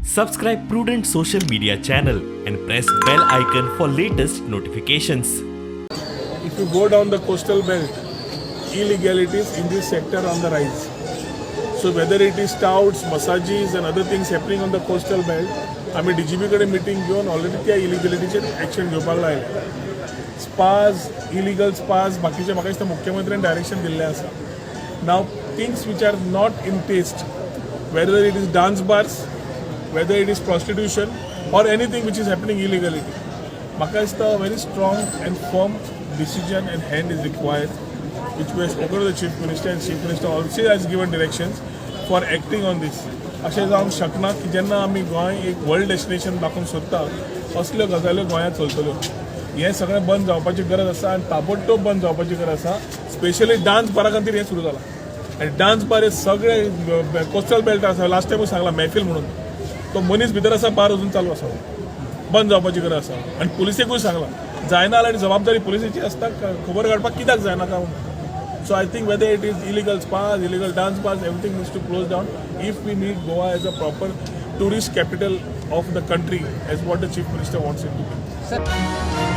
Subscribe Prudent social media channel and press bell icon for latest notifications. If you go down the coastal belt, illegalities in this sector are on the rise. So whether it is touts, massages and other things happening on the coastal belt, आम्ही DGP कडे meeting घेऊन already त्या इलिगलिटीचे action घेवपाक लायले. Spas, illegal spas, बाकीचे म्हाका दिसता मुख्यमंत्र्यान डायरेक्शन दिल्लें आसा. Now things which are not in taste, whether it is dance bars, whether it is prostitution or anything which is happening illegally, म्हाका दिसता a very strong and firm decision and hand is required, which we have spoken to the Chief Minister, and Chief Minister also has given directions for acting on this. अशें जावंक शकना की जेन्ना आमी गोंय एक world destination दाखोवंक सोदता असल्यो गजाल्यो गोंयांत चलतल्यो. हें सगळें बंद जावपाची गरज आसा आनी ताबडतोब बंद जावपाची गरज आसा. स्पेशली डान्स बारा खातीर हें सुरू जालां आनी डान्स बार हे सगळे कोस्टल बेल्ट आसा. लास्ट टायमूय सांगला महफील म्हणून तो मनीस भितर आसा, बार अजून चालू आसा, बंद जावपाची गरज आसा. आनी पुलिसेकूय सांगला जायना आनी जबाबदारी पुलिसेची आसता खबर काडपाक कित्याक जायना काय म्हणून. So I think whether it is illegal spas, illegal dance bars, everything needs to close down if we need Goa as a proper tourist capital of the country, as what the Chief Minister wants it to be.